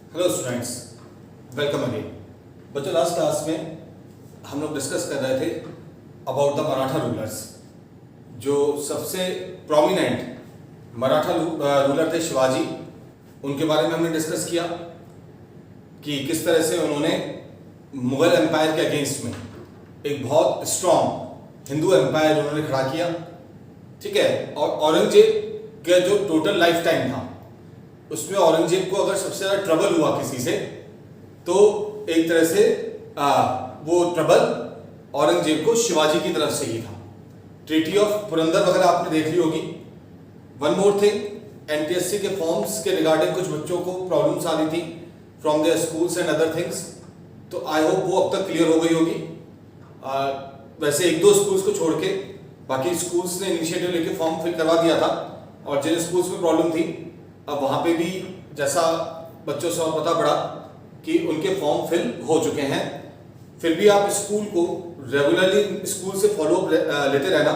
Hello students, welcome again. बच्चों, last class में हम लोग डिस्कस कर रहे थे अबाउट द मराठा रूलर्स। जो सबसे प्रोमिनेंट मराठा रूलर थे शिवाजी, उनके बारे में हमने डिस्कस किया कि किस तरह से उन्होंने मुगल एम्पायर के अगेंस्ट में एक बहुत स्ट्रॉन्ग हिंदू एम्पायर उन्होंने खड़ा किया। ठीक है, और औरंगजेब का जो टोटल लाइफ टाइम था उसमें औरंगजेब को अगर सबसे ज़्यादा ट्रबल हुआ किसी से, तो एक तरह से वो ट्रबल औरंगजेब को शिवाजी की तरफ से ही था। ट्रीटी ऑफ पुरंदर वगैरह आपने देख ली होगी। वन मोर थिंग, एनटीएससी के फॉर्म्स के रिगार्डिंग कुछ बच्चों को प्रॉब्लम्स आ रही थी from there schools and other things, तो आई होप वो अब तक क्लियर हो गई होगी। वैसे एक दो स्कूल्स को छोड़ के बाकी स्कूल्स ने इनिशिएटिव लेके फॉर्म फिल करवा दिया था, और जिन स्कूल्स में प्रॉब्लम थी अब वहाँ पे भी जैसा बच्चों से पता पड़ा कि उनके फॉर्म फिल हो चुके हैं। फिर भी आप स्कूल को रेगुलरली स्कूल से फॉलो लेते रहना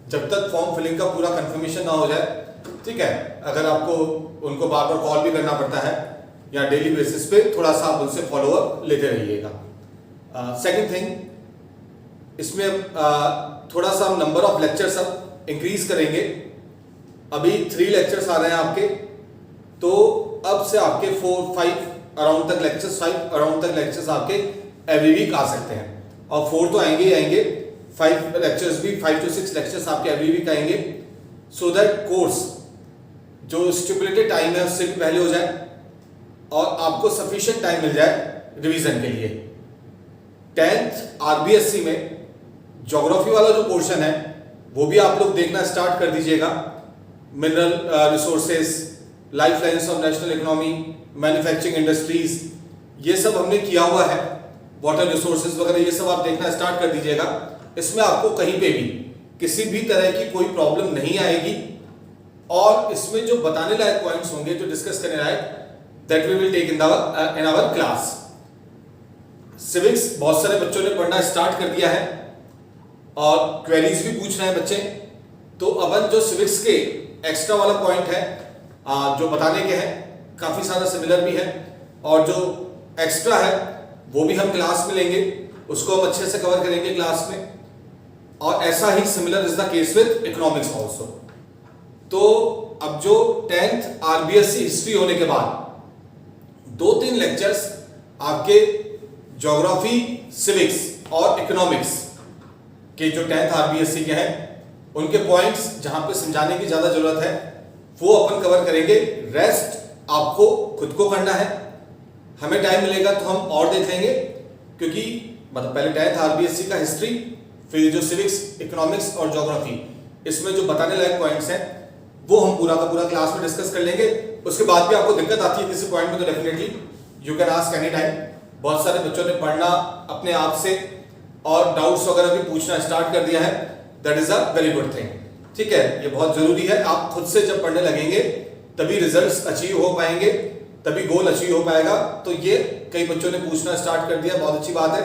जब तक फॉर्म फिलिंग का पूरा कंफर्मेशन ना हो जाए। ठीक है, अगर आपको उनको बार बार कॉल भी करना पड़ता है या डेली बेसिस पे थोड़ा सा आप उनसे फॉलो अप लेते रहिएगा। सेकेंड थिंग, इसमें थोड़ा सा हम नंबर ऑफ लेक्चर्स अब इंक्रीज करेंगे। अभी 3 लेक्चर्स आ रहे हैं आपके, तो अब से आपके 4-5 अराउंड तक लेक्चर्स 5 अराउंड तक लेक्चर्स आपके एवरी वीक आ सकते हैं, और 4 तो आएंगे ही आएंगे। 5 लेक्चर्स भी 5 to 6 लेक्चर्स आपके एवरी वीक आएंगे, सो दैट कोर्स जो स्टिपुलेटेड टाइम है उससे भी पहले हो जाए और आपको सफिशिएंट टाइम मिल जाए रिवीजन के लिए। 10th आरबीएससी में ज्योग्राफी वाला जो पोर्शन है वो भी आप लोग देखना स्टार्ट कर दीजिएगा। Mineral resources, life lines of national economy, manufacturing industries, ये सब हमने किया हुआ है। वाटर रिसोर्सेज वगैरह ये सब आप देखना स्टार्ट कर दीजिएगा। इसमें आपको कहीं पे भी किसी भी तरह की कोई प्रॉब्लम नहीं आएगी, और इसमें जो बताने लायक पॉइंट्स होंगे, जो डिस्कस करने लायक, that we will take in our class. Civics बहुत सारे बच्चों ने पढ़ना स्टार्ट कर दिया है और क्वेरीज भी पूछ रहे हैं बच्चे, तो अपन जो सिविक्स के एक्स्ट्रा वाला पॉइंट है जो बताने के हैं, काफी सारा सिमिलर भी है, और जो एक्स्ट्रा है वो भी हम क्लास में लेंगे, उसको हम अच्छे से कवर करेंगे क्लास में। और ऐसा ही similar is the case with economics also. तो अब जो 10th आरबीएससी हिस्ट्री होने के बाद 2-3 लेक्चर्स आपके ज्योग्राफी, सिविक्स और इकोनॉमिक्स के जो 10th आरबीएससी के हैं उनके पॉइंट्स जहां पे समझाने की ज्यादा जरूरत है वो अपन कवर करेंगे। रेस्ट आपको खुद को करना है। हमें टाइम मिलेगा तो हम और देख लेंगे, क्योंकि मतलब पहले 10th आरबीएससी का हिस्ट्री, फिर जो सिविक्स, इकोनॉमिक्स और ज्योग्राफी, इसमें जो बताने लायक पॉइंट्स हैं वो हम पूरा का पूरा क्लास में डिस्कस कर लेंगे। उसके बाद भी आपको दिक्कत आती है किसी पॉइंट में तो definitely you can ask any time. बहुत सारे बच्चों ने पढ़ना अपने आप से और डाउट्स वगैरह भी पूछना स्टार्ट कर दिया है, that is a very good thing. ठीक है, ये बहुत जरूरी है। आप खुद से जब पढ़ने लगेंगे तभी रिजल्ट्स अचीव हो पाएंगे, तभी गोल अचीव हो पाएगा। तो ये कई बच्चों ने पूछना स्टार्ट कर दिया, बहुत अच्छी बात है।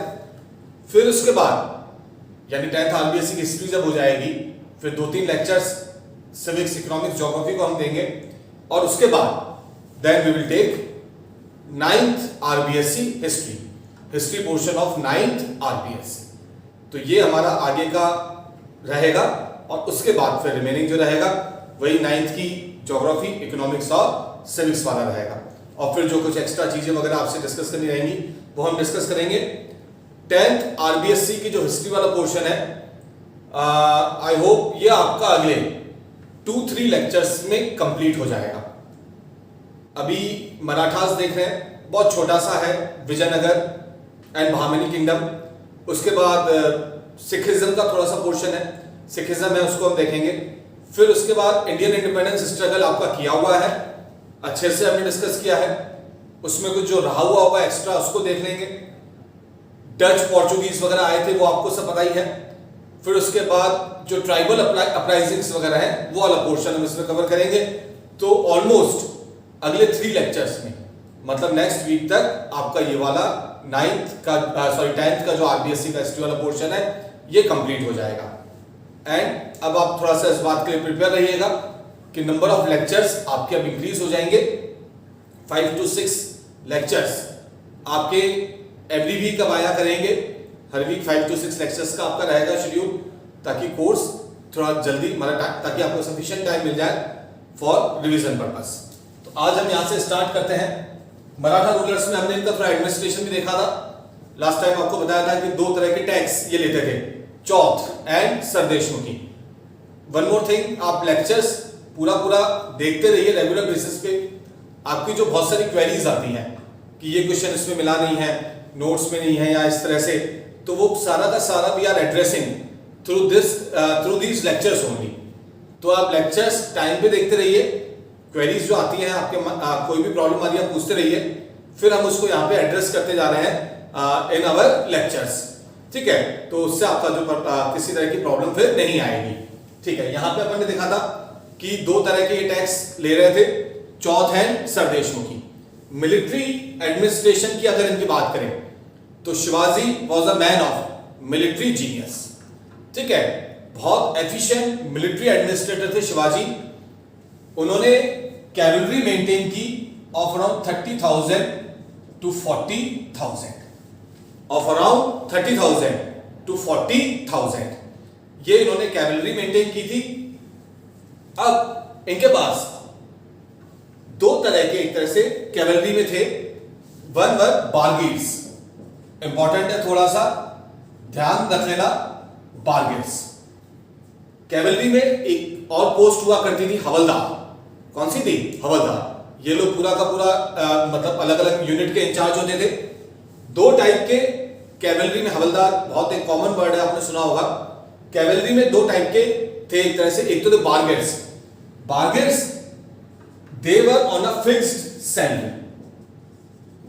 फिर उसके बाद यानी 10th आरबीएससी की हिस्ट्री जब हो जाएगी, फिर 2-3 लेक्चर्स सिविक्स, इकोनॉमिक्स, ज्योग्राफी को हम देंगे, और उसके बाद then we will take 9th RBSC history portion of 9th RBSC. तो ये हमारा आगे का रहेगा, और उसके बाद फिर रिमेनिंग जो रहेगा वही 9th की ज्योग्राफी, इकोनॉमिक्स और सिविक्स वाला रहेगा। और फिर जो कुछ एक्स्ट्रा चीजें वगैरह आपसे डिस्कस करनी रहेंगी वो हम डिस्कस करेंगे। 10th आरबीएससी की जो हिस्ट्री वाला पोर्शन है, आई होप ये आपका अगले 2-3 लेक्चर्स में कंप्लीट हो जाएगा। अभी मराठास देख रहे हैं, बहुत छोटा सा है, विजयनगर एंड बहामनी किंगडम। उसके बाद सिखिज्म का थोड़ा सा पोर्शन है, सिखिज्म है, उसको हम देखेंगे। फिर उसके बाद इंडियन इंडिपेंडेंस स्ट्रगल आपका किया हुआ है, अच्छे से हमने डिस्कस किया है। उसमें कुछ जो रहा हुआ होगा एक्स्ट्रा उसको देख लेंगे। डच, पोर्चुगीज वगैरह आए थे वो आपको सब पता ही है। फिर उसके बाद जो ट्राइबल अपराइजिंग्स वगैरह है वो वाला पोर्शन हम इसमें कवर करेंगे। तो ऑलमोस्ट अगले 3 लेक्चर्स में, मतलब नेक्स्ट वीक तक आपका ये वाला 10th का जो आरबीएससी का हिस्ट्री वाला पोर्शन है ये कंप्लीट हो जाएगा। एंड अब आप थोड़ा सा इस बात के लिए प्रिपेयर रहिएगा कि नंबर ऑफ लेक्चर्स आपके अब इंक्रीज हो जाएंगे। 5 to 6 लेक्चर्स आपके एवरी वीक कब आया करेंगे। हर वीक 5 to 6 लेक्चर्स का आपका रहेगा शेड्यूल, ताकि कोर्स थोड़ा जल्दी ताकि आपको सफिशिएंट टाइम मिल जाए फॉर रिवीजन पर्पस। तो आज हम यहाँ से स्टार्ट करते हैं। मराठा रूलर्स में हमने इनका थोड़ा एडमिनिस्ट्रेशन भी देखा था। लास्ट टाइम आपको बताया था कि दो तरह के टैक्स ये लेते थे, chauth and sardeshmukhi. One more thing, आप लेक्चर्स पूरा देखते रहिए रेगुलर बेसिस पे। आपकी जो बहुत सारी क्वेरीज आती हैं कि ये क्वेश्चन इसमें मिला नहीं है, नोट्स में नहीं है या इस तरह से, तो वो सारा का सारा we are addressing through these lectures only. तो आप लेक्चर्स टाइम पे देखते रहिए, क्वेरीज जो आती हैं आपके कोई भी प्रॉब्लम आ रही है पूछते रहिए, फिर हम उसको यहाँ पे एड्रेस करते जा रहे हैं इन आवर लेक्चर्स। ठीक है, तो उससे आपका जो किसी तरह की प्रॉब्लम फिर नहीं आएगी। ठीक है, यहाँ पे अपन ने देखा था कि दो तरह के टैक्स ले रहे थे, chauth and sardeshmukhi. Military administration की अगर इनकी बात करें तो Shivaji was a man of military genius. ठीक है, बहुत एफिशिएंट मिलिट्री एडमिनिस्ट्रेटर थे शिवाजी। उन्होंने कैवलरी मेंटेन की of around 30,000 to 40,000, of around 30,000 to 40,000 ये इन्होंने कैवलरी मेंटेन की थी। अब इनके पास दो तरह के एक तरह से कैवलरी में थे, वन वर बारगीर्स। इंपॉर्टेंट है, थोड़ा सा ध्यान रख लेना, बारगीर्स। कैवलरी में एक और पोस्ट हुआ करती थी हवलदार। कौन सी थी? हवलदार। ये लोग पूरा का पूरा मतलब अलग अलग यूनिट के इंचार्ज होते थे। दो टाइप के कैवलरी में हवलदार, बहुत एक कॉमन वर्ड है, आपने सुना होगा। कैवलरी में दो टाइप के थे एक तरह से, एक तो थे bargirs. Bargirs they were on a fixed salary.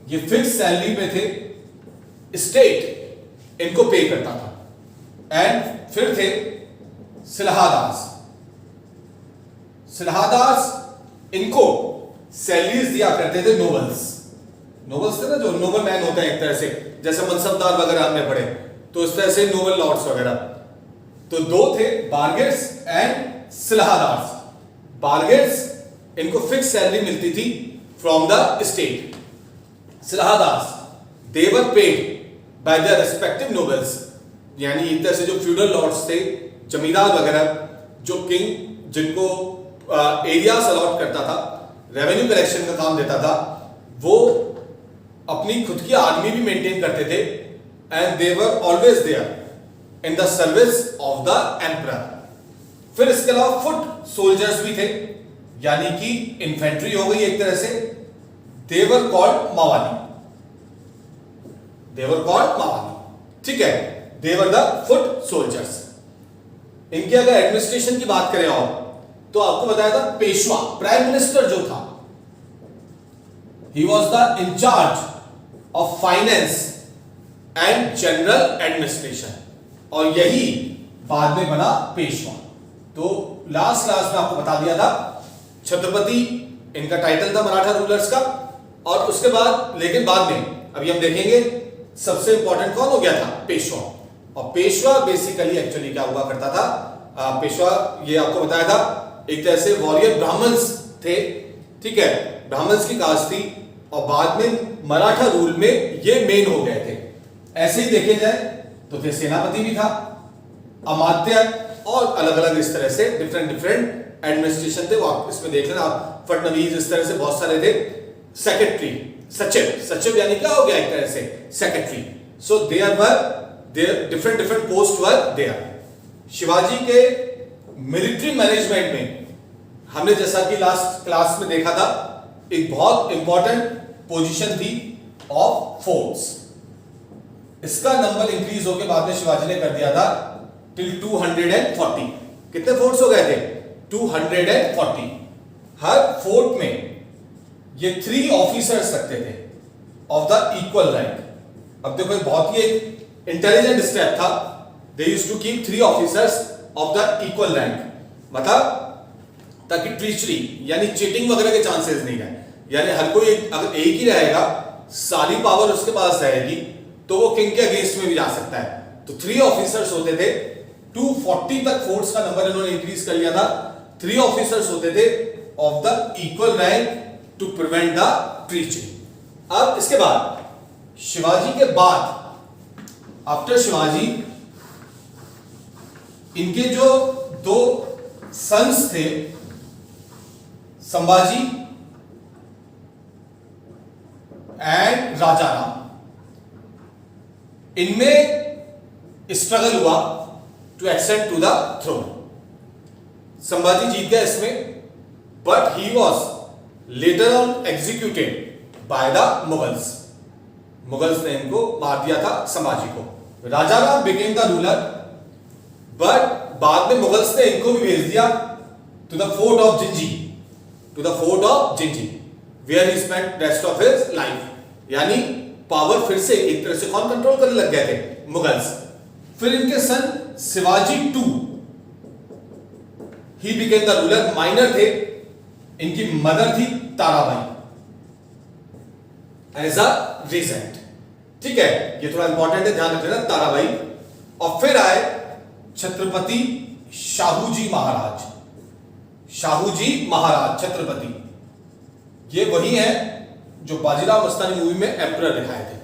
ये फिक्स्ड सैलरी पे थे, स्टेट इनको पे करता था। एंड फिर थे सिलहादास। सिलहादास इनको सैलरीज दिया करते थे नोबल्स। नोबल्स थे ना, जो नोबल मैन होते हैं एक तरह से, जैसे मनसबदार वगैरह हमने पढ़े, तो इस तरह से नोबल लॉर्ड्स वगैरह। तो दो थे, बारगीर्स एंड सिलहादास। बारगीर्स इनको फिक्स सैलरी मिलती थी from the state. Silahdars they were paid by the respective nobles, यानी एक तरह से जो फ्यूडल लॉर्ड्स थे, जमींदार वगैरह, जो किंग जिनको एरियाज अलॉट करता था, रेवेन्यू कलेक्शन का काम देता था, वो अपनी खुद की आर्मी भी मेंटेन करते थे। And they were always there in the service of the emperor. फिर इसके अलावा फुट सोल्जर्स भी थे, यानी कि इन्फेंट्री हो गई एक तरह से। दे वर कॉल्ड मवाली। दे वर कॉल्ड मवाली। ठीक है, दे वर द फुट सोल्जर्स। इनके अगर एडमिनिस्ट्रेशन की बात करें और तो आपको बताया था पेशवा, प्राइम मिनिस्टर जो था, he was the in-charge of finance and general administration, और यही बाद में बना पेशवा। तो लास्ट क्लास में आपको बता दिया था छत्रपति इनका टाइटल था मराठा रूलर्स का। और उसके बाद लेकिन बाद में अभी हम देखेंगे सबसे इंपॉर्टेंट कौन हो गया था? पेशवा। और पेशवा बेसिकली एक्चुअली क्या हुआ करता था? पेशवा ये आपको बताया था एक तरह से वॉरियर ब्राह्मण्स थे। ठीक है, ब्राह्मण्स की कास्ट थी, और बाद में मराठा रूल में ये मेन हो गए थे। ऐसे ही देखे जाए तो थे सेनापति भी था, अमात्य, और अलग अलग इस तरह से डिफरेंट एडमिनिस्ट्रेशन थे। वो आप इसमें देख लेना, फडनवीस, इस तरह से बहुत सारे थे। सेक्रेटरी, सचिव, सचिव यानी क्या हो गया एक तरह से secretary. So there were different post were there. Shivaji के मिलिट्री मैनेजमेंट में हमने जैसा कि लास्ट क्लास में देखा था, एक बहुत इंपॉर्टेंट पोजीशन थी ऑफ फोर्ट्स। इसका नंबर इंक्रीज होकर बाद में शिवाजी ने कर दिया था टिल 240। कितने फोर्ट्स हो गए थे? 240। हर फोर्ट में ये 3 ऑफिसर्स रखते थे ऑफ द इक्वल रैंक। अब देखो बहुत ही एक इंटेलिजेंट स्टेप था। They used to keep 3 officers of the equal rank, मतलब ताकि ट्रीचरी यानी चीटिंग वगैरह के चांसेस नहीं रहे। यानी हर कोई अगर एक ही रहेगा, सारी पावर उसके पास रहेगी, तो वो किंग के अगेंस्ट में भी जा सकता है। तो 3 ऑफिसर्स होते थे। 240 तक फोर्स का नंबर इन्होंने इंक्रीज कर लिया था। 3 ऑफिसर्स होते थे of the equal rank to prevent the treachery. अब इसके बाद शिवाजी के बाद आफ्टर शिवाजी इनके जो दो सन्स थे संभाजी एंड राजाराम, इनमें स्ट्रगल हुआ to ascend to the throne. Sambhaji जीत गया इसमें, but he was later on executed by the Mughals. Mughals ने इनको मार दिया था संभाजी को। Rajaram became the ruler, but बाद में मुगल्स ने इनको भी भेज दिया to the fort of Gingee, where he spent rest of his life. यानी पावर फिर से एक तरह से कौन कंट्रोल करने लग गए थे? मुगल्स। फिर इनके son Shivaji two, he became the ruler, minor थे, इनकी मदर थी ताराबाई एज अ रीजेंट। ठीक है, ये थोड़ा इंपॉर्टेंट है, ध्यान रखना ताराबाई। और फिर आए छत्रपति शाहूजी महाराज, छत्रपति। ये वही है जो बाजीराव मस्तानी मूवी में एम्परर दिखाए थे।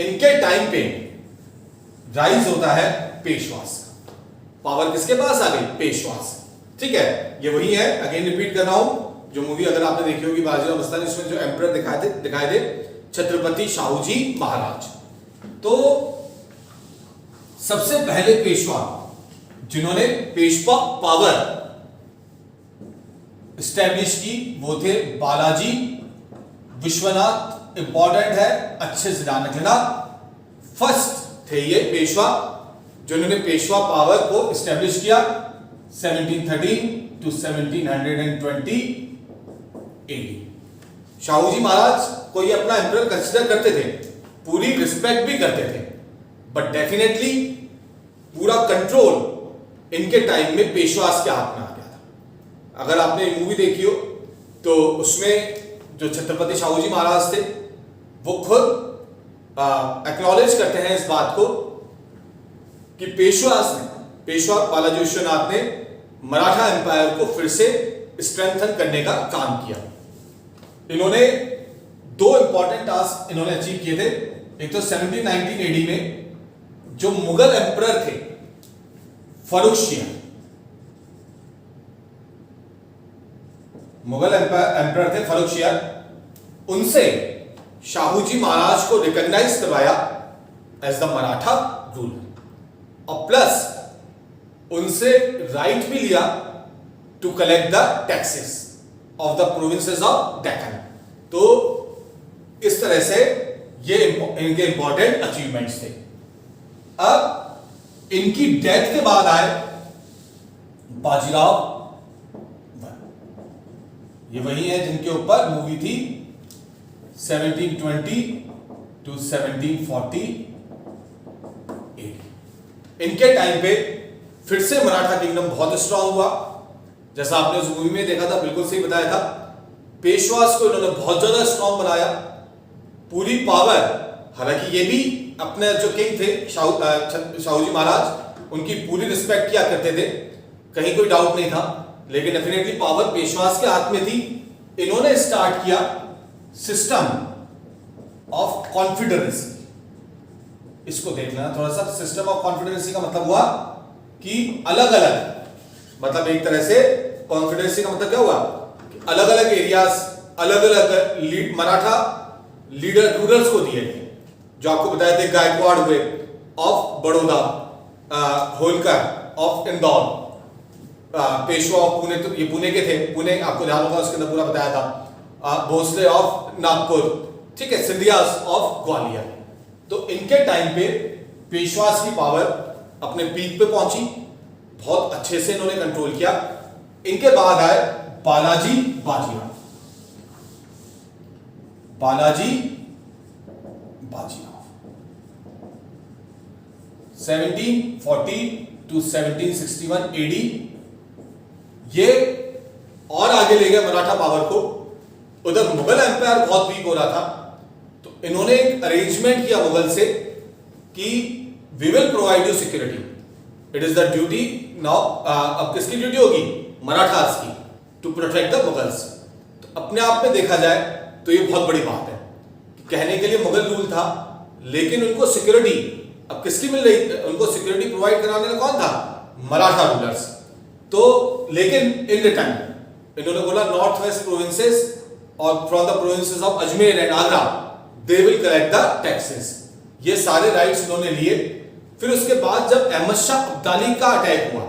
इनके टाइम पे राइज होता है पेशवास का। पावर किसके पास आ गई? पेशवास। ठीक है, ये वही है, अगेन रिपीट कर रहा हूं, जो मूवी अगर आपने देखी होगी बाजीराव मस्तानी, इसमें जो एम्परर दिखाए थे छत्रपति शाहूजी महाराज। तो सबसे पहले पेशवा जिन्होंने पेशवा पावर स्टैब्लिश की वो थे बालाजी विश्वनाथ। इंपॉर्टेंट है, अच्छे से ध्यान रखना। फर्स्ट थे ये पेशवा जिन्होंने पेशवा पावर को स्टैब्लिश किया 1713 टू 1720 एडी। शाहूजी महाराज को ये अपना एम्परर कंसीडर करते थे, पूरी रिस्पेक्ट भी करते थे, बट डेफिनेटली पूरा कंट्रोल इनके टाइम में पेशवास के हाथ में आ गया था। अगर आपने मूवी देखी हो तो उसमें जो छत्रपति शाहूजी महाराज थे वो खुद एक्नॉलेज करते हैं इस बात को कि पेशवा बालाजी विश्वनाथ ने मराठा एम्पायर को फिर से स्ट्रेंथन करने का काम किया। इन्होंने दो इंपॉर्टेंट टास्क इन्होंने अचीव किए थे। एक तो 1719 एडी में जो मुगल एम्परर थे फर्रुखशियर, उनसे शाहूजी महाराज को रिकॉग्नाइज करवाया एज द मराठा रूलर, और प्लस उनसे राइट भी लिया to collect the taxes of the provinces of Deccan. तो इस तरह से ये इनके इंपॉर्टेंट अचीवमेंट्स थे। अब इनकी डेथ के बाद आए बाजीराव। ये वही है जिनके ऊपर मूवी थी 1720 टू 1740। इनके टाइम पे फिर से मराठा किंगडम बहुत स्ट्रांग हुआ, जैसा आपने उस मूवी में देखा था, बिल्कुल सही बताया था। पेशवास को इन्होंने बहुत ज्यादा स्ट्रांग बनाया, पूरी पावर। हालांकि ये भी अपने जो किंग थे शाहूजी महाराज, उनकी पूरी रिस्पेक्ट किया करते थे, कहीं कोई डाउट नहीं था, लेकिन डेफिनेटली पावर पेशवास के हाथ में थी। इन्होंने स्टार्ट किया सिस्टम ऑफ कॉन्फेडरेसी। इसको देख लेना थोड़ा सा। सिस्टम ऑफ कॉन्फेडरेसी का मतलब हुआ कि अलग अलग, मतलब एक तरह से कॉन्फेडरेसी का मतलब क्या हुआ? अलग अलग एरियाज, अलग अलग मराठा लीडर रूलर्स को दिए गए, जो आपको बताए थे गायकवाड़ हुए of Baroda, Holkar of Indore, Peshwa of Pune, तो ये पुणे के थे, पुणे आपको ध्यान होगा उसके अंदर पूरा बताया था, भोसले ऑफ नागपुर, ठीक है, सिंधियास ऑफ ग्वालियर। तो इनके टाइम पे पेशवास की पावर अपने पीक पे पहुंची, बहुत अच्छे से इन्होंने कंट्रोल किया। इनके बाद आए बालाजी बाजीराव। 1740 to 1761 AD. ये और आगे ले गए मराठा पावर को। उधर मुगल एम्पायर बहुत वीक हो रहा था, तो इन्होंने एक अरेंजमेंट किया मुगल से कि we will provide you security, it is the duty now. अब किसकी ड्यूटी होगी? मराठास की, टू प्रोटेक्ट द मुगल्स। तो अपने आप में देखा जाए तो ये बहुत बड़ी बात है। कहने के लिए मुगल रूल था, लेकिन उनको सिक्योरिटी अब किसकी मिल रही, उनको सिक्योरिटी प्रोवाइड कराने वाला कौन था? मराठा रूलर्स। तो लेकिन इन रिटर्न इन्होंने बोला नॉर्थ वेस्ट प्रोविंसेस और from the provinces of Ajmer and Agra they will collect the taxes. ये सारे राइट्स इन्होंने लिए। फिर उसके बाद जब अहमद शाह अब्दाली का अटैक हुआ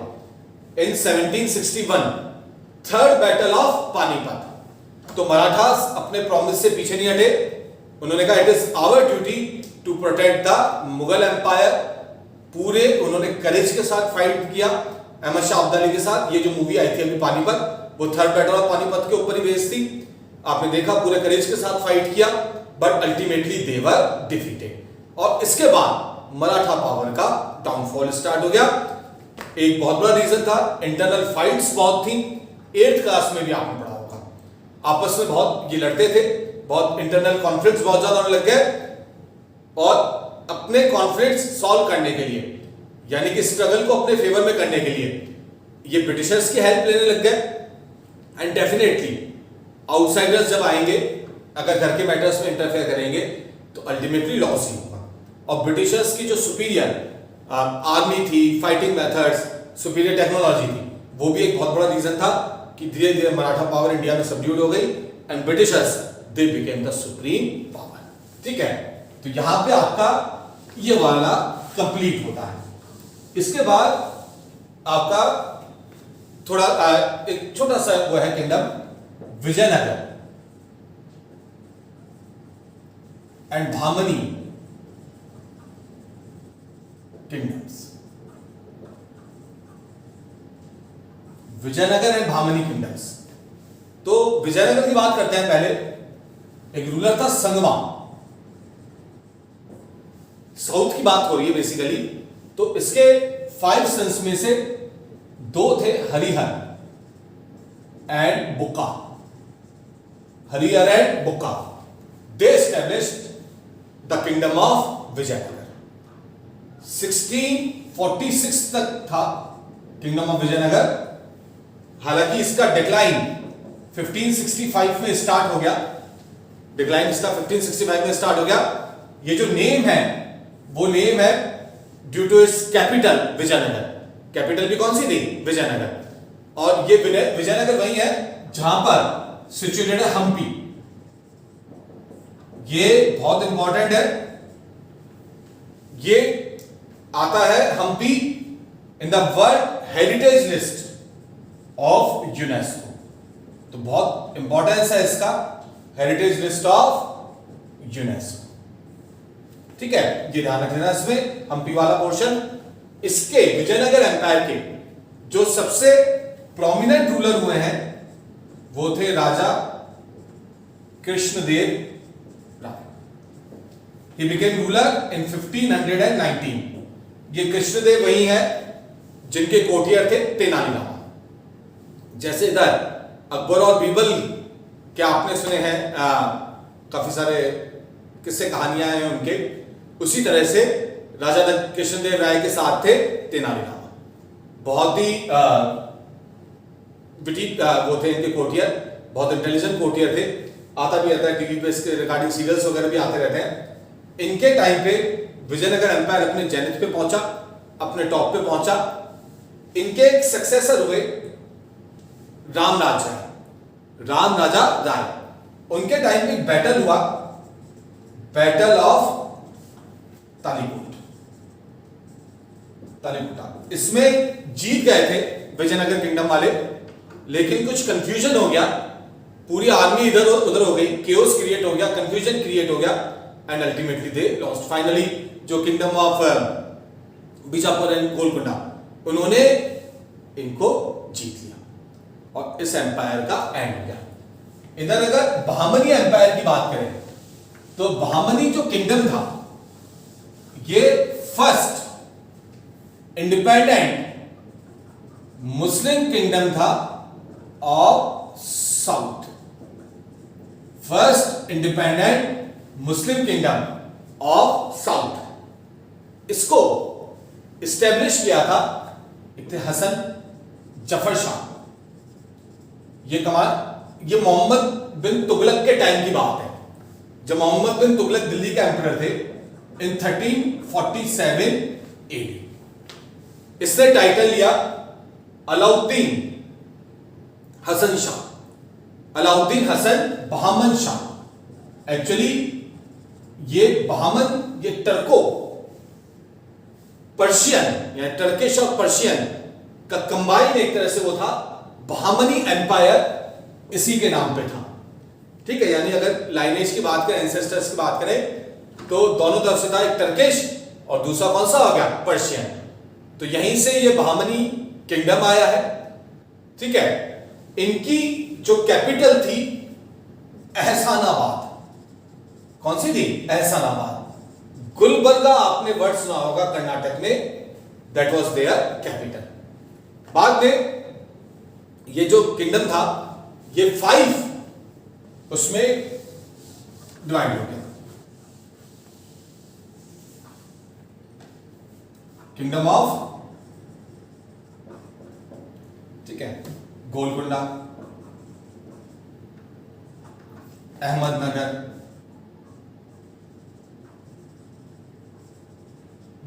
इन 1761, थर्ड बैटल ऑफ पानीपत, तो मराठास अपने प्रॉमिस से पीछे नहीं हटे। उन्होंने कहा it is our duty to protect the Mughal empire. पूरे उन्होंने करेज के साथ फाइट किया अहमद शाह अब्दाली के साथ। ये जो मूवी आई थी अभी पानीपत, वो थर्ड बैटल ऑफ पानीपत के ऊपर ही बेस्ड थी। आपने देखा पूरे करेज के साथ फाइट किया, but ultimately they were defeated. और इसके बाद मराठा पावर का डाउनफॉल स्टार्ट हो गया। एक बहुत बड़ा रीजन था इंटरनल फाइट्स बहुत थी। 8th क्लास में भी आपने पढ़ा होगा, आपस में बहुत ये लड़ते थे, बहुत इंटरनल कॉन्फ्लिक्ट्स बहुत ज्यादा होने लग गए। और अपने कॉन्फ्लिक्ट्स सॉल्व करने के लिए, यानी कि स्ट्रगल को अपने फेवर में करने के लिए ये ब्रिटिशर्स की हेल्प लेने लग गए। एंड डेफिनेटली आउटसाइडर्स जब आएंगे, अगर घर के मैटर्स में इंटरफेयर करेंगे, तो अल्टीमेटली लॉस ही होगा। और ब्रिटिशर्स की जो सुपीरियर आर्मी थी, फाइटिंग मेथड्स, सुपीरियर टेक्नोलॉजी थी, वो भी एक बहुत बड़ा रीजन था कि धीरे धीरे मराठा पावर इंडिया में सबड्यूड हो गई and Britishers they became the supreme power. ठीक है, तो यहां पे आपका ये वाला कंप्लीट होता है। इसके बाद आपका थोड़ा एक छोटा सा वो है kingdom Vijayanagar and Bahmani kingdoms. Vijayanagar and Bahmani kingdoms. तो विजयनगर की बात करते हैं। पहले एक रूलर था संगमा। साउथ की बात हो रही है बेसिकली। तो इसके 5 सन्स में से 2 थे Harihar and Bukka. Harihar and Bukka they established the kingdom of Vijayanagar. 1646 तक था किंगडम ऑफ विजयनगर। हालांकि इसका डिक्लाइन 1565 में स्टार्ट हो गया। डिक्लाइन इसका 1565 में स्टार्ट हो गया। ये जो नेम है वो नेम है due to its capital Vijayanagar. Capital भी कौन सी थी? विजयनगर। और ये विजयनगर वही है जहां पर सिचुएटेड है हम्पी। ये बहुत इंपॉर्टेंट है। ये आता है Hampi in the world heritage list of UNESCO. तो बहुत इंपॉर्टेंस है इसका, हेरिटेज लिस्ट ऑफ यूनेस्को। ठीक है, ये ध्यान रख लेना इसमें हम्पी वाला पोर्शन। इसके विजयनगर एम्पायर के जो सबसे प्रोमिनेंट रूलर हुए हैं वो थे Raja Krishnadeva Raya. He became ruler in 1519। ये कृष्णदेव वही है जिनके कोटियर थे तेनालीराम। जैसे इधर अकबर और बीरबल क्या आपने सुने हैं, काफी सारे किस्से कहानियां हैं उनके, उसी तरह से राजा कृष्णदेव राय के साथ थे तेनालीराम। बहुत ही विटी वो थे इनके कोटियर, बहुत इंटेलिजेंट कोटियर थे। आता भी रहता है टीवी पे, इसके रिगार्डिंग सीरियल्स वगैरह भी आते रहते हैं। इनके टाइम पे विजयनगर एम्पायर अपने जेनिथ पे पहुंचा, अपने टॉप पे पहुंचा। इनके एक सक्सेसर हुए राम राजा राय। उनके टाइम पे एक बैटल हुआ, बैटल ऑफ तालीकोटा। इसमें जीत गए थे विजयनगर किंगडम वाले, लेकिन कुछ कंफ्यूजन हो गया। पूरी आर्मी इधर उधर हो गई, केओस क्रिएट हो गया, कंफ्यूजन क्रिएट हो गया and ultimately they lost. Finally जो kingdom of Bijapur and Golconda, उन्होंने इनको जीत लिया और इस एम्पायर का एंड हो गया। इधर अगर भामनी एम्पायर की बात करें तो भामनी जो किंगडम था ये फर्स्ट इंडिपेंडेंट मुस्लिम किंगडम था of south. First independent Muslim kingdom of south. इसको इस्टेब्लिश किया था एक थे हसन जफर शाह। ये कमाल, ये मोहम्मद बिन तुगलक के टाइम की बात है जब मोहम्मद बिन तुगलक दिल्ली के एम्परर थे इन 1347 एडी। इसने टाइटल लिया अलाउद्दीन हसन शाह, अलाउद्दीन हसन बहामन शाह। एक्चुअली ये बहामन ये टर्को पर्शियन या टर्किश और पर्शियन का कंबाइन एक तरह से वो था, बहामनी एम्पायर इसी के नाम पे था। ठीक है, यानी अगर लाइनेज की बात करें, एंसेस्टर्स की बात करें तो दोनों तरफ से था, एक टर्किश और दूसरा कौन सा हो गया, पर्शियन। तो यहीं से ये बहामनी किंगडम आया है। ठीक है, इनकी जो कैपिटल थी एहसानाबाद। कौन सी थी, एहसानाबाद। गुलबर्गा आपने वर्ड सुना होगा कर्नाटक में, दैट वाज देयर कैपिटल। बाद में ये जो किंगडम था ये 5 उसमें डिवाइड हो गया। किंगडम ऑफ, ठीक है, गोलकुंडा, अहमदनगर,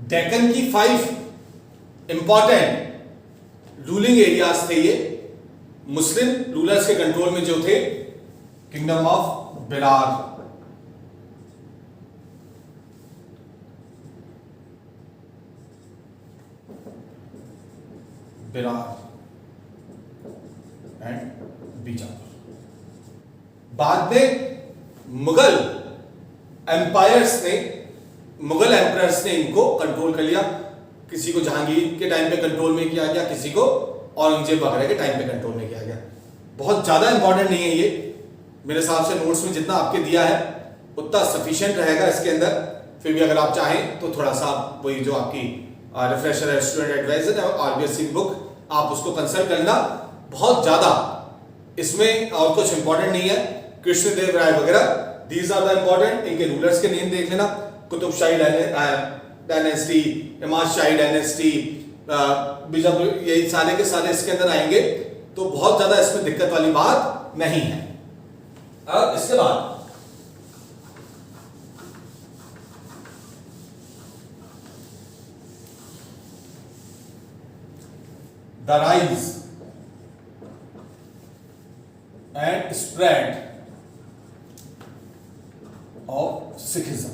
डेक्कन की 5 इंपॉर्टेंट रूलिंग एरियाज थे ये, मुस्लिम रूलर्स के कंट्रोल में जो थे। किंगडम ऑफ बिरार, बिरार एंड बीजापुर। बाद में मुगल एम्पायर्स ने, मुगल एम्परर्स ने इनको कंट्रोल कर लिया। किसी को जहांगीर के टाइम पे कंट्रोल में किया गया, किसी को औरंगजेब वगैरह के टाइम पे कंट्रोल में किया गया। बहुत ज्यादा इंपॉर्टेंट नहीं है ये, मेरे हिसाब से नोट्स में जितना आपके दिया है उतना सफिशिएंट रहेगा इसके अंदर। फिर भी अगर आप चाहें तो थोड़ा सा वही जो आपकी रिफ्रेशर स्टूडेंट एडवाइजर है आरबीएससी बुक, आप उसको कंसल्ट करना। बहुत ज्यादा इसमें और कुछ इंपॉर्टेंट नहीं है। कृष्णदेव राय वगैरह, दीज आर द इंपॉर्टेंट, इनके रूलर्स के नेम देख लेना। कुतुब शाही डायनेस्टी, इमाद शाही डायनेस्टी, बीजापुर, ये सारे के सारे इसके अंदर आएंगे, तो बहुत ज्यादा इसमें दिक्कत वाली बात नहीं है। अब इसके बाद the rise and spread of Sikhism.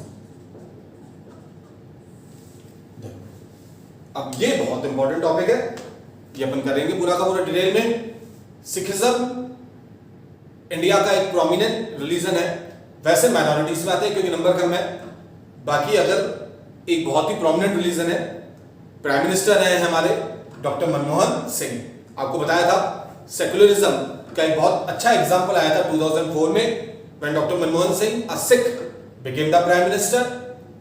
अब ये बहुत इंपॉर्टेंट टॉपिक है, ये अपन करेंगे पूरा का पूरा डिटेल में। सिखिज्म इंडिया का एक प्रोमिनेंट रिलीजन है, वैसे माइनॉरिटीज में आते हैं क्योंकि नंबर कम है। बाकी अगर एक बहुत ही प्रोमिनेंट रिलीजन है, प्राइम मिनिस्टर है हमारे डॉक्टर मनमोहन सिंह। आपको बताया था सेकुलरिज्म का एक बहुत अच्छा एग्जांपल आया था 2004 में, when doctor Manmohan Singh a Sikh became the prime minister.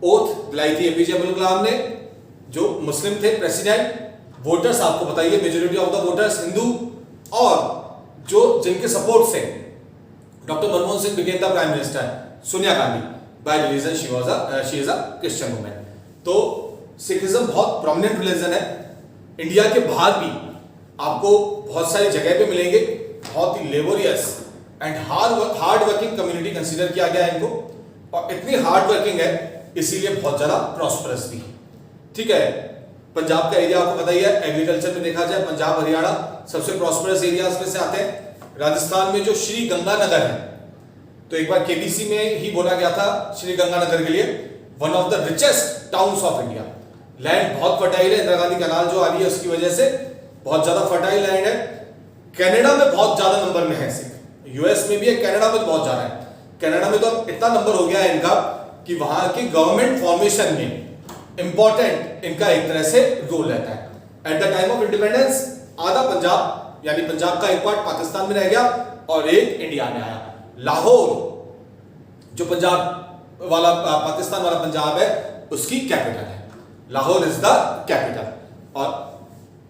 Oath दिलाई थी एपीजे अब्दुल कलाम ने, जो मुस्लिम थे प्रेसिडेंट। वोटर्स आपको बताइए, majority of the voters Hindu, और जो जिनके सपोर्ट से doctor Manmohan Singh became the prime minister, Sonia Gandhi, bye religion she is a Christian women. तो सिखिज्म बहुत प्रोमिनेंट रिलीजन है। इंडिया के बाहर भी आपको बहुत सारी जगह पे मिलेंगे। बहुत ही laborious and hard working community consider किया गया है इनको, और इतनी हार्ड वर्किंग है इसीलिए बहुत ज्यादा प्रॉस्परस भी। ठीक है, पंजाब का एरिया आपको पता ही है, एग्रीकल्चर में देखा जाए पंजाब हरियाणा सबसे प्रॉस्परस एरियाज में से आते हैं। राजस्थान में जो श्री गंगानगर है, तो एक बार केबीसी में ही बोला गया था श्री गंगानगर के लिए one of the richest towns of India. Land बहुत फर्टाइल है, इंदिरा गांधी कैनाल जो आ रही है उसकी वजह से बहुत ज्यादा फर्टाइल लैंड है। कनाडा में बहुत ज्यादा नंबर में है सिख, यूएस में भी है, कनाडा में बहुत ज्यादा है। कनाडा में तो इतना नंबर हो गया है इनका कि वहां की गवर्नमेंट फॉर्मेशन में इंपॉर्टेंट इनका एक तरह से रोल रहता है। At the time of independence आधा पंजाब, यानी पंजाब का एक पार्ट पाकिस्तान में रह गया और एक इंडिया में आया। लाहौर जो पंजाब वाला पाकिस्तान वाला पंजाब है उसकी कैपिटल है, लाहौर इज द कैपिटल। और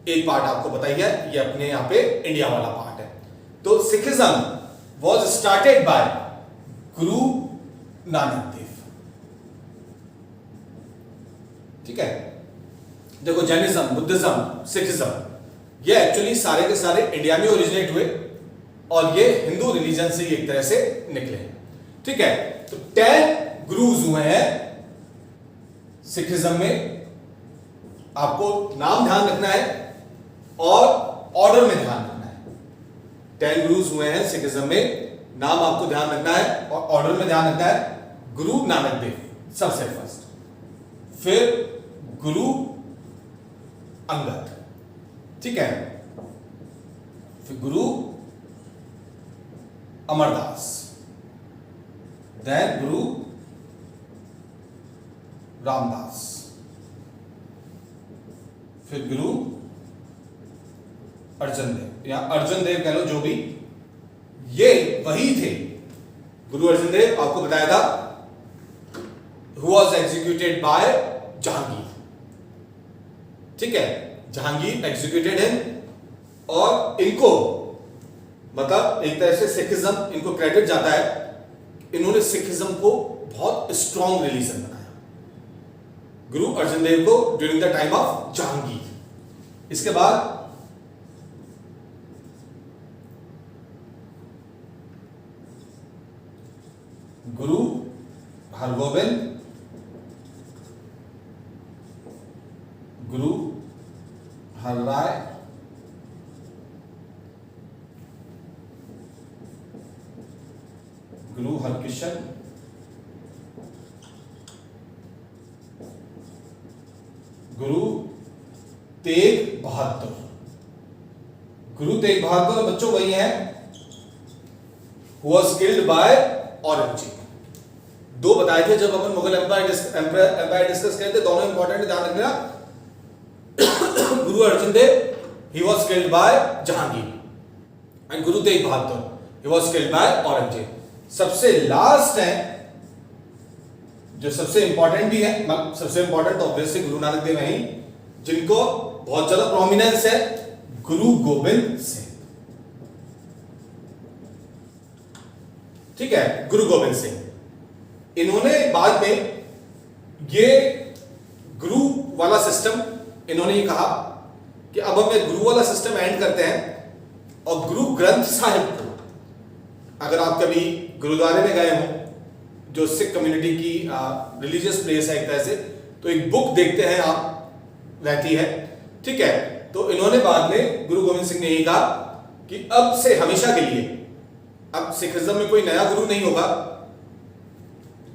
एक पार्ट आपको बताइए ये अपने यहाँ पे इंडिया वाला पार्ट है। तो Sikhism was started by Guru Nanak Dev. ठीक है, देखो जैनिज्म, बुद्धिज्म, सिखिज्म ये एक्चुअली सारे के सारे इंडिया में ओरिजिनेट हुए और ये हिंदू रिलीजन से एक तरह से निकले। ठीक है, तो 10 गुरुज हुए हैं सिखिज्म में। आपको नाम ध्यान रखना है और ऑर्डर में ध्यान रखना है। 10 गुरुज हुए हैं सिखिज्म में, नाम आपको ध्यान रखना है और ऑर्डर में ध्यान रखना है। गुरु नानक देव सबसे फर्स्ट, फिर गुरु अंगद, ठीक है, फिर गुरु अमरदास, देन गुरु रामदास, फिर गुरु अर्जन देव या अर्जन देव कह लो, जो भी, ये वही थे। गुरु अर्जन देव आपको बताया था who was executed by Jahangir, ठीक है, जहांगीर एग्जीक्यूटेड हिम। और इनको मतलब एक तरह से सिखिज्म, इनको क्रेडिट जाता है, इन्होंने सिखिज्म को बहुत स्ट्रॉन्ग रिलीजन बनाया, गुरु अर्जन देव को, during the time of Jahangir. इसके बाद गुरु हरगोबिंद, गुरु हरराय, गुरु हरकिशन, गुरु तेग बहादुर। गुरु तेग बहादुर बच्चों वही हैं who was killed by Aurangzeb. दो बताए थे जब अपन मुगल एम्पायर डिस्कस करते थे, दोनों इंपॉर्टेंट, ध्यान रखना। Guru Arjan Dev he was killed by Jahangir and Guru Tegh Bahadur he was killed by Aurangzeb. सबसे लास्ट है जो सबसे इंपॉर्टेंट भी है, सबसे इंपॉर्टेंट तो ऑब्वियसली गुरु नानक देव हैं, जिनको बहुत ज्यादा प्रोमिनेंस है, गुरु गोबिंद सिंह, ठीक है, गुरु गोबिंद सिंह। इन्होंने बाद में ये गुरु वाला सिस्टम, इन्होंने ये कहा कि अब हम गुरु वाला सिस्टम एंड करते हैं और गुरु ग्रंथ साहिब को, अगर आप कभी गुरुद्वारे में गए हो, जो सिख कम्युनिटी की रिलीजियस प्लेस है एक तरह से, तो एक बुक देखते हैं आप, रहती है, ठीक है। तो इन्होंने बाद में, गुरु गोविंद सिंह ने यही कहा कि अब से हमेशा के लिए अब सिखिज्म में कोई नया गुरु नहीं होगा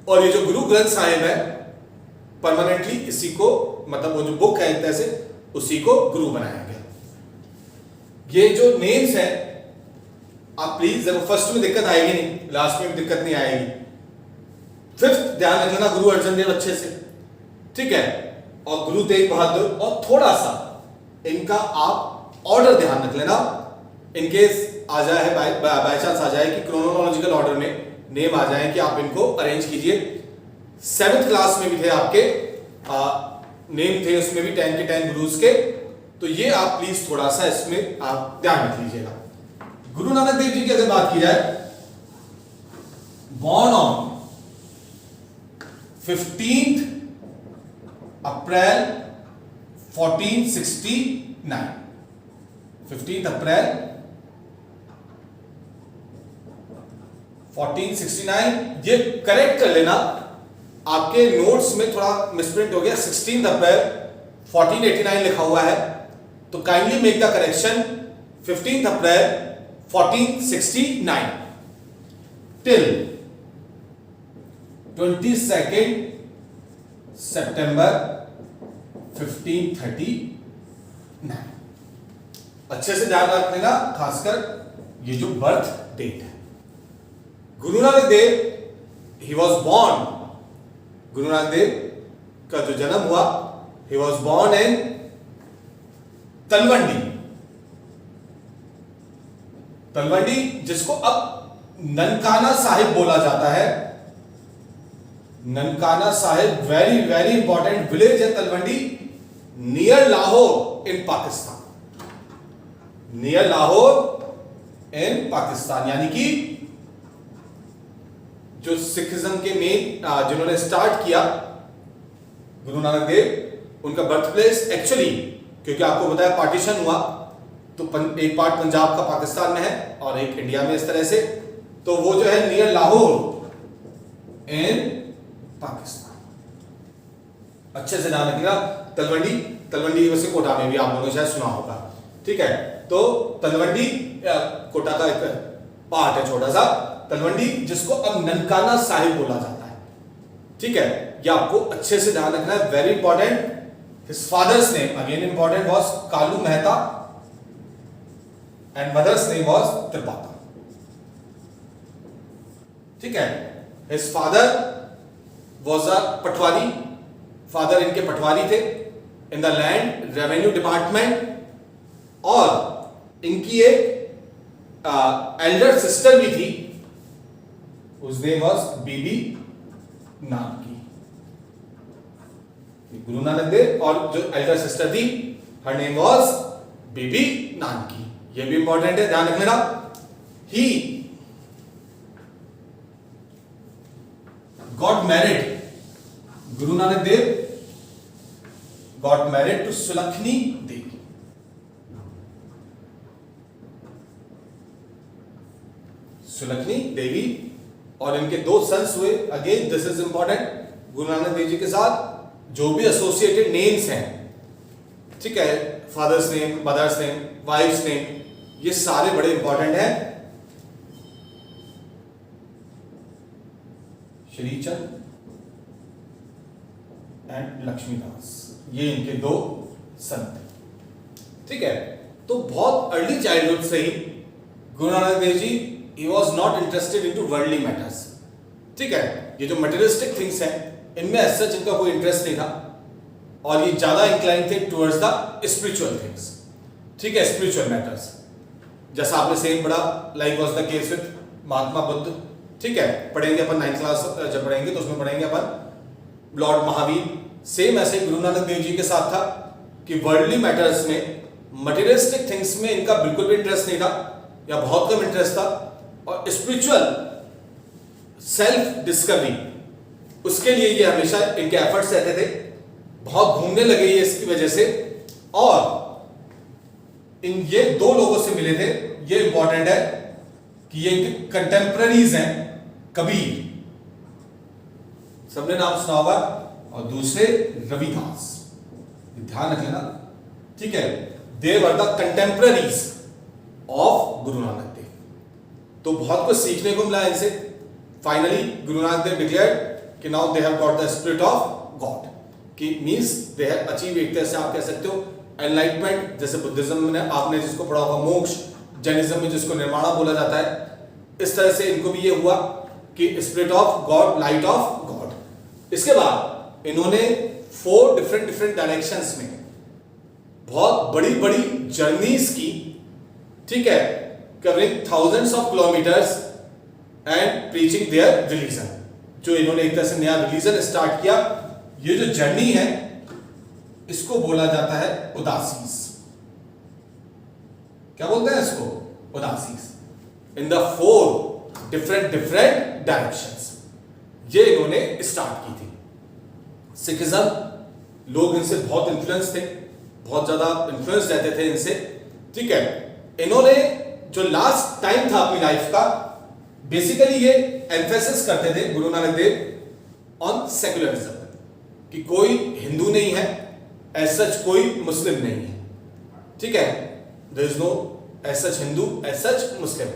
और ये जो गुरु ग्रंथ साहिब है परमानेंटली इसी को, मतलब वो जो बुक है एक तरह से, उसी को गुरु बनाया गया। ये जो नेम्स हैं आप प्लीज, जब फर्स्ट में दिक्कत आएगी नहीं, लास्ट में भी दिक्कत नहीं आएगी। फिफ्थ ध्यान रख लेना गुरु अर्जन देव अच्छे से, ठीक है, और गुरु तेग बहादुर, और थोड़ा सा इनका आप ऑर्डर ध्यान रख लेना, इनकेस आ जाए, बाय चांस आ जाए कि क्रोनोलॉजिकल ऑर्डर में नेम आ जाए कि आप इनको अरेंज कीजिए। 7th क्लास में भी थे आपके नेम थे, उसमें भी 10 के 10 गुरुज के, तो ये आप प्लीज थोड़ा सा इसमें आप ध्यान रख लीजिएगा। गुरु नानक देव जी की अगर बात की जाए, born on 15th April 1469, 15th अप्रैल 1469, ये करेक्ट कर लेना, आपके नोट्स में थोड़ा मिसप्रिंट हो गया, 16th अप्रैल 1489 लिखा हुआ है, तो kindly make the correction 15th April 1469 till 22nd सितंबर 1539। अच्छे से ध्यान रख लेना, खासकर ये जो बर्थ डेट है। Guru Nanak Dev, he was born, Guru Nanak Dev का जो जन्म हुआ, he was born in Talwandi, Talwandi जिसको अब ननकाना साहिब बोला जाता है। Nankana Sahib very very important village है तलवंडी, नियर लाहौर इन पाकिस्तान, नियर लाहौर इन पाकिस्तान, यानी कि जो सिखिज्म के मेन जिन्होंने स्टार्ट किया गुरु नानक देव, उनका बर्थ प्लेस एक्चुअली, क्योंकि आपको बताया पार्टीशन हुआ, तो एक पार्ट पंजाब का पाकिस्तान में है और एक इंडिया में, इस तरह से, तो वो जो है नियर लाहौर इन पाकिस्तान। अच्छे से ध्यान रखिएगा। तलवंडी, तलवंडी वैसे कोटा में भी आप लोगों ने शायद सुना होगा, ठीक है। तो तलवंडी कोटा का एक पार्ट है छोटा सा, तलवंडी, जिसको अब ननकाना साहिब बोला जाता है, ठीक है। ये आपको अच्छे से ध्यान रखना है, very important. His father's name again important was Kalu Mehta and mother's name was Tripta, ठीक है। His father was a patwari, father इनके पटवारी थे in the land revenue department, और इनकी एक एल्डर सिस्टर भी थी, उस नेम वाज बीबी नानकी। गुरु नानक देव और जो एल्डर सिस्टर थी, हर नेम वाज बीबी नानकी। ये भी इंपॉर्टेंट है, ध्यान रखना। He got married, Guru Nanak Dev got married to Sulakhni देवी। सुलखनी देवी, और इनके 2 सन्स हुए। Again this is important, Guru Nanak Dev ji के साथ जो भी एसोसिएटेड नेम्स हैं, ठीक है, father's name, mother's name, wife's name, ये सारे बड़े इंपॉर्टेंट हैं। श्रीचंद एंड लक्ष्मीदास, ये इनके 2 संत, ठीक है। तो बहुत अर्ली चाइल्डहुड से ही Guru Nanak Dev ji he was not interested into worldly matters, ठीक है। ये जो मटेरियलिस्टिक थिंग्स हैं, इनमें as such इनका कोई इंटरेस्ट नहीं था, और ये ज्यादा इंक्लाइन थे टुवर्ड्स द स्पिरिचुअल थिंग्स, ठीक है, स्पिरिचुअल मैटर्स। जैसा आपने सेम पढ़ा, like was the case with Mahatma Buddha, ठीक है। पढ़ेंगे अपन 9th क्लास जब पढ़ेंगे तो उसमें पढ़ेंगे अपन लॉर्ड महावीर। सेम ऐसे गुरु नानक देव जी के साथ था कि वर्ल्डली मैटर्स में, मटेरियलिस्टिक थिंग्स में इनका बिल्कुल भी इंटरेस्ट नहीं था, या बहुत कम इंटरेस्ट था, और स्पिरिचुअल सेल्फ डिस्कवरी, उसके लिए ये हमेशा इनके एफर्ट्स रहते थे। बहुत घूमने लगे ये इसकी वजह से, और इन ये 2 लोगों से मिले थे। ये इंपॉर्टेंट है कि ये इनके कंटेम्पररीज हैं, कबीर, सबने नाम सुना होगा, और दूसरे रविदास, ध्यान रख लेना, ठीक है। दे were the contemporaries of Guru Nanak Dev. तो बहुत कुछ सीखने को मिला इनसे। फाइनली गुरु नानक देव डिक्लेयर्ड कि now they have got the spirit of God, कि मींस दे हैव अचीव, एक तरह से आप कह सकते हो एनलाइटमेंट। जैसे बुद्धिज्म में आपने जिसको पढ़ा होगा मोक्ष, जैनिज्म में जिसको निर्वाणा बोला जाता है, इस तरह से इनको भी ये हुआ कि spirit of God, light of God. इसके बाद इन्होंने 4 डिफरेंट डायरेक्शंस में बहुत बड़ी बड़ी जर्नीज की, ठीक है, covering thousands of kilometres and preaching their religion. जो इन्होंने एक तरह से नया रिलीजन स्टार्ट किया। ये जो जर्नी है, इसको बोला जाता है उदासीस। क्या बोलते हैं इसको? उदासीस। इन द 4 डिफरेंट डायरेक्शंस ये इन्होंने स्टार्ट की थी। सिखिज्म, लोग इनसे बहुत इन्फ्लुएंस थे, बहुत ज्यादा इन्फ्लुएंस रहते थे इनसे, ठीक है। इन्होंने जो लास्ट टाइम था अपनी लाइफ का, बेसिकली ये एम्फेसिस करते थे गुरु नानक देव ऑन सेक्युलरिज्म, कि कोई हिंदू नहीं है, एज सच कोई मुस्लिम नहीं है, ठीक है। There is no as such Hindu, as such Muslim.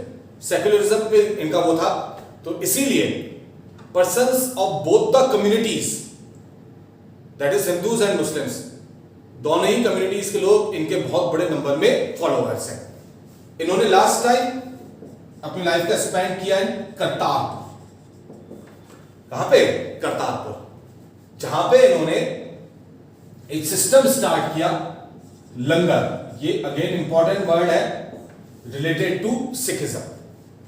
Secularism पे इनका वो था। तो इसीलिए persons of both the communities, that is Hindus and Muslims, दोनों ही कम्युनिटीज के लोग इनके बहुत बड़े नंबर में फॉलोअर्स हैं। इन्होंने लास्ट टाइम अपनी लाइफ का स्पेंड किया है करतारपुर। कहां पे? करतारपुर, जहां पे इन्होंने एक सिस्टम स्टार्ट किया, लंगर। ये अगेन इंपॉर्टेंट वर्ड है related to Sikhism.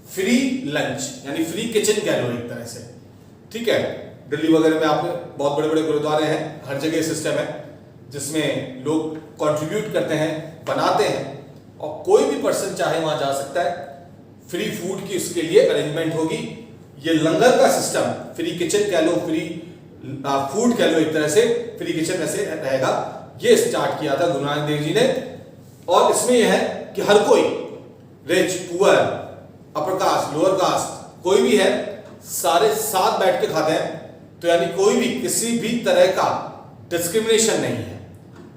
Free lunch यानी फ्री किचन कह लो एक तरह से, ठीक है। दिल्ली वगैरह में आपने बहुत बड़े बड़े गुरुद्वारे हैं, हर जगह सिस्टम है जिसमें लोग कंट्रीब्यूट करते हैं, बनाते हैं, और कोई भी पर्सन चाहे वहां जा सकता है। फ्री फूड की उसके लिए अरेंजमेंट होगी। ये लंगर का सिस्टम, फ्री किचन कह लो, फ्री फूड कह लो, एक तरह से फ्री किचन ऐसे रहेगा। ये स्टार्ट किया था गुरु नानक देव जी ने। और इसमें यह है कि हर कोई, rich, poor, upper caste, lower caste, कोई भी है, सारे साथ बैठ के खाते हैं, तो यानी कोई भी किसी भी तरह का डिस्क्रिमिनेशन नहीं है,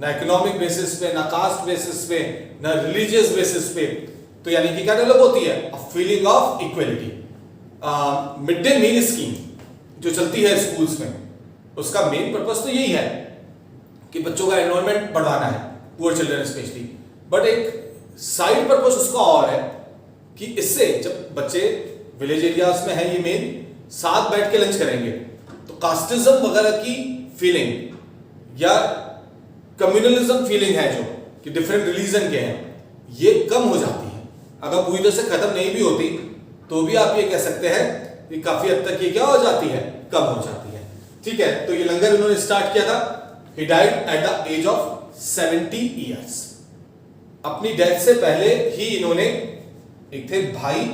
ना इकोनॉमिक बेसिस पे, ना कास्ट बेसिस पे, ना रिलीजियस बेसिस पे। तो यानी कि क्या डेवलप होती है? A feeling of equality. Mid day meal scheme जो चलती है स्कूल्स में, उसका मेन पर्पस तो यही है कि बच्चों का एनवायरनमेंट बढ़ाना है, पुअर चिल्ड्रन स्पेशली। बट एक साइड पर्पस उसका और है कि इससे जब बच्चे विलेज एरियाज में है, ये मेन साथ बैठ के लंच करेंगे, तो कास्टिज्म वगैरह की फीलिंग या कम्युनलिज्म फीलिंग है जो कि डिफरेंट रिलीजन के हैं, ये कम हो जाती है। अगर पूरी तरह से खत्म नहीं भी होती तो भी आप ये कह सकते हैं कि काफी हद तक ये क्या हो जाती है? कम हो जाती है। ठीक है, तो ये लंगर इन्होंने स्टार्ट किया था। He died at the age of 70 years। अपनी डेथ से पहले ही इन्होंने, एक थे भाई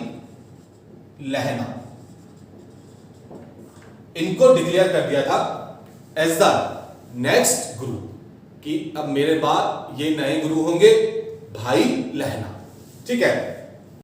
लहना, इनको डिक्लेयर कर दिया था एज द नेक्स्ट गुरु, कि अब मेरे बाद ये नए गुरु होंगे भाई लहना। ठीक है,